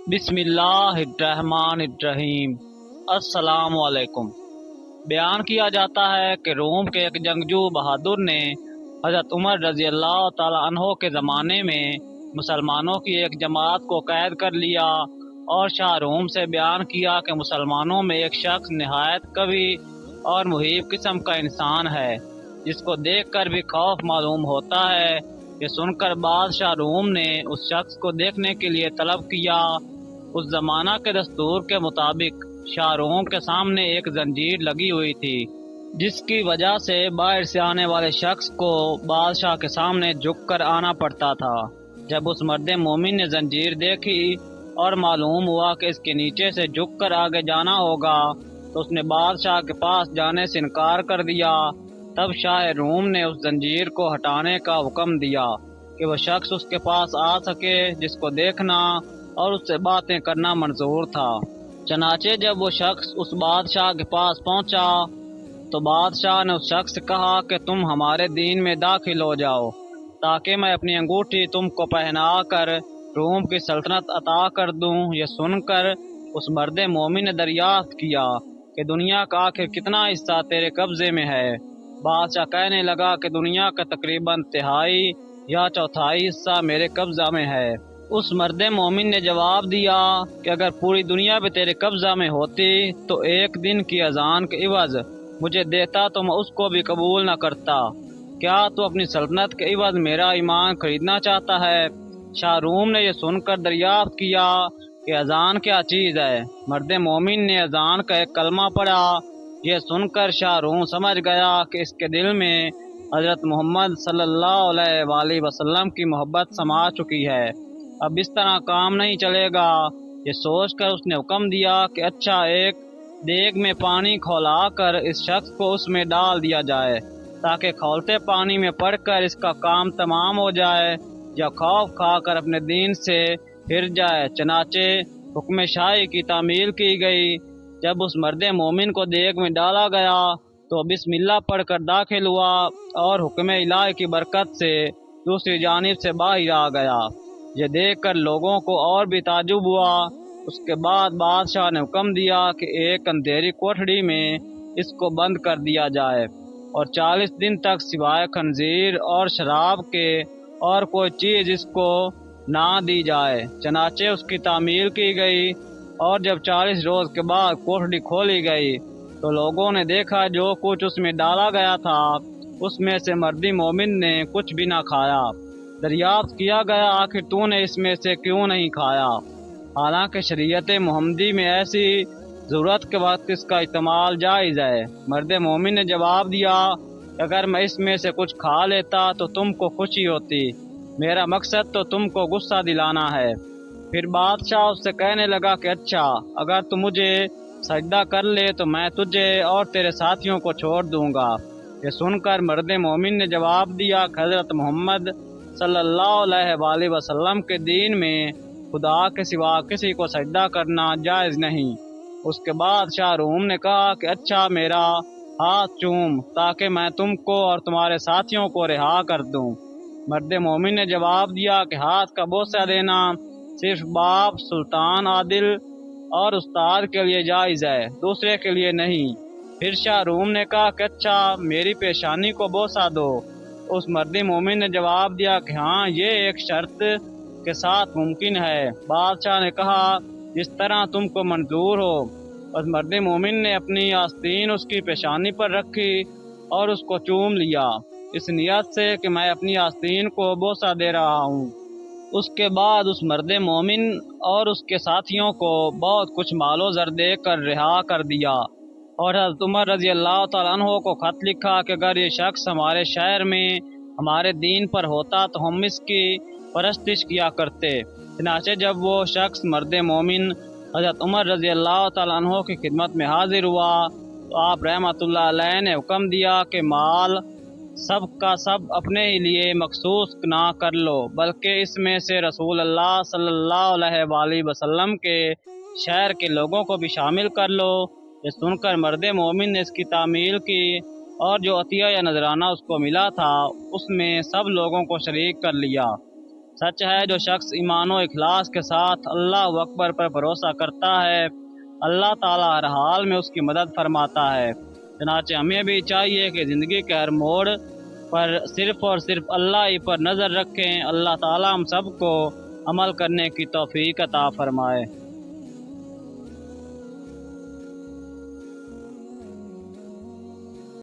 بسم اللہ الرحمن الرحیم۔ السلام علیکم۔ بیان کیا جاتا ہے کہ روم کے ایک جنگجو بہادر نے حضرت عمر رضی اللہ تعالی عنہ کے زمانے میں مسلمانوں کی ایک جماعت کو قید کر لیا اور شاہ روم سے بیان کیا کہ مسلمانوں میں ایک شخص نہایت قوی اور مہیب قسم کا انسان ہے جس کو دیکھ کر بھی خوف معلوم ہوتا ہے۔ یہ سن کر بادشاہ روم نے اس شخص کو دیکھنے کے لیے طلب کیا۔ اس زمانہ کے دستور کے مطابق شاہ روم کے سامنے ایک زنجیر لگی ہوئی تھی جس کی وجہ سے باہر سے آنے والے شخص کو بادشاہ کے سامنے جھک کر آنا پڑتا تھا۔ جب اس مرد مومن نے زنجیر دیکھی اور معلوم ہوا کہ اس کے نیچے سے جھک کر آگے جانا ہوگا تو اس نے بادشاہ کے پاس جانے سے انکار کر دیا۔ تب شاہ روم نے اس زنجیر کو ہٹانے کا حکم دیا کہ وہ شخص اس کے پاس آ سکے جس کو دیکھنا اور اس سے باتیں کرنا منظور تھا۔ چنانچہ جب وہ شخص اس بادشاہ کے پاس پہنچا تو بادشاہ نے اس شخص سے کہا کہ تم ہمارے دین میں داخل ہو جاؤ تاکہ میں اپنی انگوٹھی تم کو پہنا کر روم کی سلطنت عطا کر دوں۔ یہ سن کر اس مرد مومن نے دریافت کیا کہ دنیا کا آخر کتنا حصہ تیرے قبضے میں ہے؟ بادشاہ کہنے لگا کہ دنیا کا تقریباً تہائی یا چوتھائی حصہ میرے قبضہ میں ہے۔ اس مرد مومن نے جواب دیا کہ اگر پوری دنیا بھی تیرے قبضہ میں ہوتی تو ایک دن کی اذان کے عوض مجھے دیتا تو میں اس کو بھی قبول نہ کرتا۔ کیا تو اپنی سلطنت کے عوض میرا ایمان خریدنا چاہتا ہے؟ شاہ روم نے یہ سن کر دریافت کیا کہ اذان کیا چیز ہے؟ مرد مومن نے اذان کا ایک کلمہ پڑھا۔ یہ سن کر شاہ روم سمجھ گیا کہ اس کے دل میں حضرت محمد صلی اللہ علیہ وآلہ وسلم کی محبت سما چکی ہے، اب اس طرح کام نہیں چلے گا۔ یہ سوچ کر اس نے حکم دیا کہ اچھا، ایک دیگ میں پانی کھولا کر اس شخص کو اس میں ڈال دیا جائے تاکہ کھولتے پانی میں پڑ کر اس کا کام تمام ہو جائے یا خوف کھا کر اپنے دین سے پھر جائے۔ چنانچہ حکم شاہی کی تعمیل کی گئی۔ جب اس مرد مومن کو دیگ میں ڈالا گیا تو بسم اللہ پڑھ کر داخل ہوا اور حکم الہی کی برکت سے دوسری جانب سے باہر آ گیا۔ یہ دیکھ کر لوگوں کو اور بھی تعجب ہوا۔ اس کے بعد بادشاہ نے حکم دیا کہ ایک اندھیری کوٹھڑی میں اس کو بند کر دیا جائے اور 40 دن تک سوائے خنزیر اور شراب کے اور کوئی چیز اس کو نہ دی جائے۔ چنانچہ اس کی تعمیل کی گئی اور جب 40 روز کے بعد کوٹھڑی کھولی گئی تو لوگوں نے دیکھا جو کچھ اس میں ڈالا گیا تھا اس میں سے مردی مومن نے کچھ بھی نہ کھایا۔ دریافت کیا گیا آخر تو نے اس میں سے کیوں نہیں کھایا؟ حالانکہ شریعت محمدی میں ایسی ضرورت کے وقت اس کا استعمال جائز ہے۔ مرد مومن نے جواب دیا کہ اگر میں اس میں سے کچھ کھا لیتا تو تم کو خوشی ہوتی، میرا مقصد تو تم کو غصہ دلانا ہے۔ پھر بادشاہ اس سے کہنے لگا کہ اچھا، اگر تو مجھے سجدہ کر لے تو میں تجھے اور تیرے ساتھیوں کو چھوڑ دوں گا۔ یہ سن کر مرد مومن نے جواب دیا کہ حضرت محمد صلی اللہ علیہ وآلہ وسلم کے دین میں خدا کے سوا کسی کو سجدہ کرنا جائز نہیں۔ اس کے بعد شاہ روم نے کہا کہ اچھا، میرا ہاتھ چوم تاکہ میں تم کو اور تمہارے ساتھیوں کو رہا کر دوں۔ مرد مومن نے جواب دیا کہ ہاتھ کا بوسہ دینا صرف باپ، سلطان عادل اور استاد کے لیے جائز ہے، دوسرے کے لیے نہیں۔ پھر شاہ روم نے کہا کہ اچھا، میری پیشانی کو بوسہ دو۔ اس مرد مومن نے جواب دیا کہ ہاں، یہ ایک شرط کے ساتھ ممکن ہے۔ بادشاہ نے کہا جس طرح تم کو منظور ہو۔ اس مرد مومن نے اپنی آستین اس کی پیشانی پر رکھی اور اس کو چوم لیا اس نیت سے کہ میں اپنی آستین کو بوسہ دے رہا ہوں۔ اس کے بعد اس مرد مومن اور اس کے ساتھیوں کو بہت کچھ مال و زر دے کر رہا کر دیا اور حضرت عمر رضی اللہ تعالیٰ عنہ کو خط لکھا کہ اگر یہ شخص ہمارے شہر میں ہمارے دین پر ہوتا تو ہم اس کی پرستش کیا کرتے۔ چنانچہ جب وہ شخص مرد مومن حضرت عمر رضی اللہ تعالیٰ عنہ کی خدمت میں حاضر ہوا تو آپ رحمۃ اللہ علیہ نے حکم دیا کہ مال سب کا سب اپنے ہی لیے مخصوص نہ کر لو، بلکہ اس میں سے رسول اللہ صلی اللہ علیہ وآلہ وسلم کے شہر کے لوگوں کو بھی شامل کر لو۔ یہ سن کر مرد مومن نے اس کی تعمیل کی اور جو عطیہ یا نذرانہ اس کو ملا تھا اس میں سب لوگوں کو شریک کر لیا۔ سچ ہے جو شخص ایمان و اخلاص کے ساتھ اللہ اکبر پر بھروسہ کرتا ہے، اللہ تعالیٰ ہر حال میں اس کی مدد فرماتا ہے۔ چنانچہ ہمیں بھی چاہیے کہ زندگی کے ہر موڑ پر صرف اور صرف اللہ ہی پر نظر رکھیں۔ اللہ تعالیٰ ہم سب کو عمل کرنے کی توفیق عطا فرمائے۔